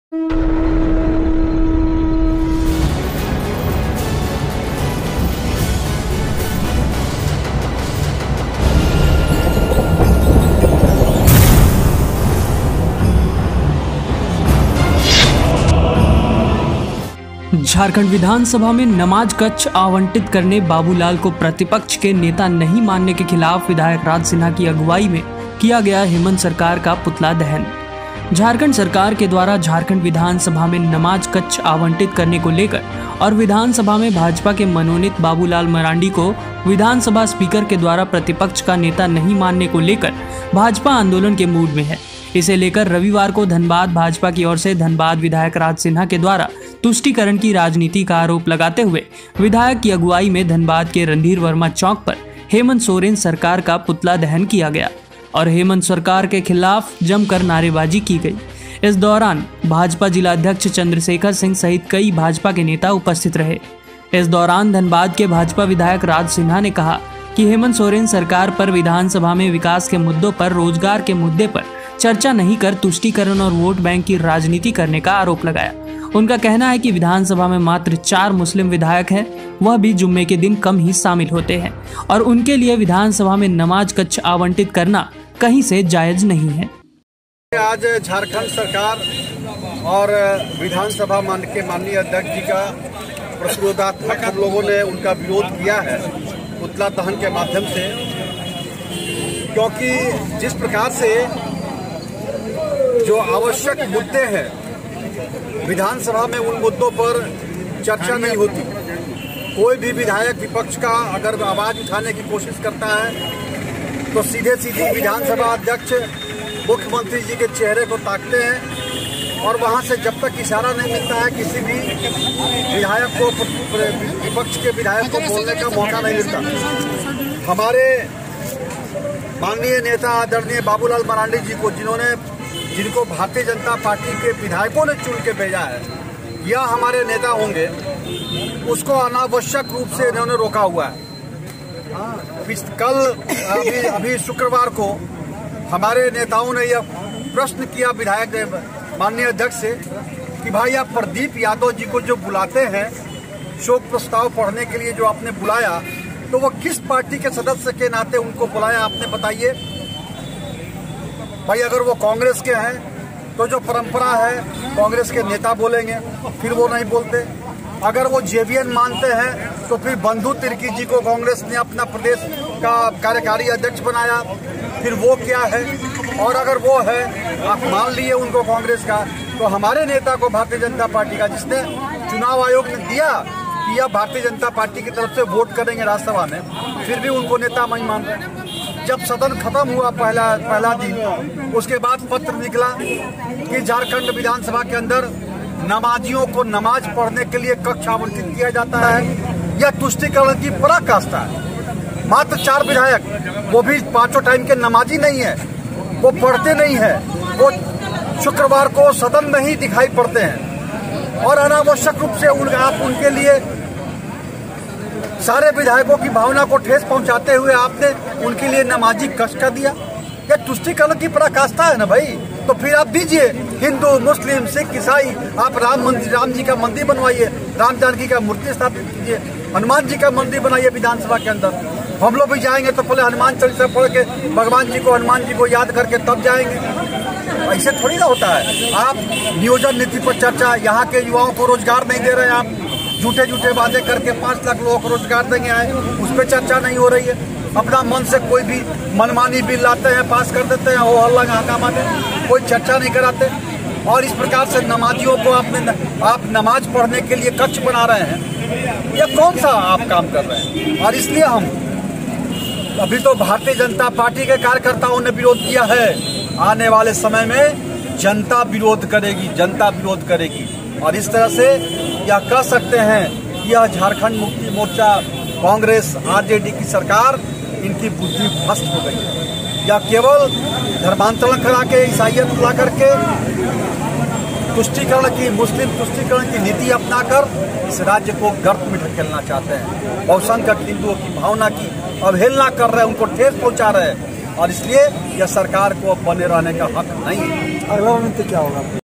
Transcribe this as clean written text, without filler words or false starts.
झारखंड विधानसभा में नमाज कक्ष आवंटित करने बाबूलाल को प्रतिपक्ष के नेता नहीं मानने के खिलाफ विधायक राज सिन्हा की अगुवाई में किया गया हेमंत सरकार का पुतला दहन। झारखंड सरकार के द्वारा झारखंड विधानसभा में नमाज कक्ष आवंटित करने को लेकर और विधानसभा में भाजपा के मनोनीत बाबूलाल मरांडी को विधानसभा स्पीकर के द्वारा प्रतिपक्ष का नेता नहीं मानने को लेकर भाजपा आंदोलन के मूड में है। इसे लेकर रविवार को धनबाद भाजपा की ओर से धनबाद विधायक राज सिन्हा के द्वारा तुष्टीकरण की राजनीति का आरोप लगाते हुए विधायक की अगुवाई में धनबाद के रणधीर वर्मा चौक पर हेमंत सोरेन सरकार का पुतला दहन किया गया और हेमंत सरकार के खिलाफ जमकर नारेबाजी की गई। इस दौरान भाजपा जिला अध्यक्ष चंद्रशेखर सिंह सहित कई भाजपा के नेता उपस्थित रहे। इस दौरान धनबाद के भाजपा विधायक राज सिन्हा ने कहा कि हेमंत सोरेन सरकार पर विधानसभा में विकास के मुद्दों पर, रोजगार के मुद्दे पर चर्चा नहीं कर तुष्टीकरण और वोट बैंक की राजनीति करने का आरोप लगाया। उनका कहना है कि विधानसभा में मात्र 4 मुस्लिम विधायक हैं, वह भी जुम्मे के दिन कम ही शामिल होते हैं और उनके लिए विधानसभा में नमाज कक्ष आवंटित करना कहीं से जायज नहीं है। आज झारखंड सरकार और विधानसभा के माननीय अध्यक्ष जी का प्रतिरोधात्मक हम लोगों ने उनका विरोध किया है पुतला दहन के माध्यम से, क्योंकि जिस प्रकार से जो आवश्यक मुद्दे हैं विधानसभा में उन मुद्दों पर चर्चा नहीं होती। कोई भी विधायक विपक्ष का अगर आवाज उठाने की कोशिश करता है तो सीधे विधानसभा अध्यक्ष मुख्यमंत्री जी के चेहरे को ताकते हैं और वहां से जब तक इशारा नहीं मिलता है किसी भी विधायक को, विपक्ष के विधायक को बोलने का मौका नहीं मिलता। हमारे माननीय नेता आदरणीय बाबूलाल मरांडी जी को जिनको भारतीय जनता पार्टी के विधायकों ने चुन के भेजा है या हमारे नेता होंगे, उसको अनावश्यक रूप से इन्होंने रोका हुआ है। कल अभी शुक्रवार को हमारे नेताओं ने यह प्रश्न किया विधायक माननीय अध्यक्ष से कि भाई आप प्रदीप यादव जी को जो बुलाते हैं शोक प्रस्ताव पढ़ने के लिए, जो आपने बुलाया तो वो किस पार्टी के सदस्य के नाते उनको बुलाया, आपने बताइए। भाई अगर वो कांग्रेस के हैं तो जो परंपरा है कांग्रेस के नेता बोलेंगे, फिर वो नहीं बोलते। अगर वो जेवीएन मानते हैं तो फिर बंधु तिर्की जी को कांग्रेस ने अपना प्रदेश का कार्यकारी अध्यक्ष बनाया, फिर वो क्या है। और अगर वो है, आप मान लिए उनको कांग्रेस का, तो हमारे नेता को भारतीय जनता पार्टी का, जिसने चुनाव आयोग ने दिया कि यह भारतीय जनता पार्टी की तरफ से वोट करेंगे राज्यसभा में, फिर भी उनको नेता नहीं मान रहे। जब सदन खत्म हुआ पहला दिन, उसके बाद पत्र निकला कि झारखंड विधानसभा के अंदर नमाजियों को नमाज पढ़ने के लिए कक्ष आवंटित किया जाता है। यह तुष्टीकरण की पराकाष्ठा है। मात्र 4 विधायक, वो भी 5 टाइम के नमाजी नहीं है, वो पढ़ते नहीं है, वो शुक्रवार को सदन में ही दिखाई पड़ते हैं और अनावश्यक रूप से आप उनके लिए सारे विधायकों की भावना को ठेस पहुंचाते हुए आपने उनके लिए नमाजी कक्ष का दिया। यह तुष्टीकरण की पराकाष्ठा है ना भाई। तो फिर आप दीजिए, हिंदू मुस्लिम सिख ईसाई, आप राम जी का मंदिर बनवाइए, राम जानकी का मूर्ति स्थापित कीजिए, हनुमान जी का मंदिर बनाइए विधानसभा के अंदर। हम लोग भी जाएंगे तो पहले हनुमान चालीसा पढ़ के हनुमान जी को याद करके तब जाएंगे। ऐसे थोड़ी ना होता है। आप नियोजन नीति पर चर्चा, यहाँ के युवाओं को रोजगार नहीं दे रहे हैं, आप झूठे वादे करके 5 लाख लोगों को रोजगार देंगे आए, उस पर चर्चा नहीं हो रही है। अपना मन से कोई भी मनमानी बिल लाते हैं, पास कर देते हैं, हो हल्ला हंगामा में कोई चर्चा नहीं कराते। और इस प्रकार से नमाजियों को आप नमाज पढ़ने के लिए कक्ष बना रहे हैं, ये कौन सा आप काम कर रहे हैं। और इसलिए हम अभी तो भारतीय जनता पार्टी के कार्यकर्ताओं ने विरोध किया है, आने वाले समय में जनता विरोध करेगी। और इस तरह से यह कह सकते हैं कि यह झारखंड मुक्ति मोर्चा, कांग्रेस, आरजेडी की सरकार, इनकी बुद्धि भ्रष्ट हो गई है। यह केवल धर्मांतरण करा के, ईसाइयत ला करके मुस्लिम तुष्टीकरण की नीति अपनाकर इस राज्य को गर्त में ढकेलना चाहते हैं। बहुसंख्यक हिंदुओं की भावना की अवहेलना कर रहे हैं, उनको ठेस पहुंचा रहे हैं और इसलिए यह सरकार को अब बने रहने का हक नहीं है। अगला रणनीति क्या होगा?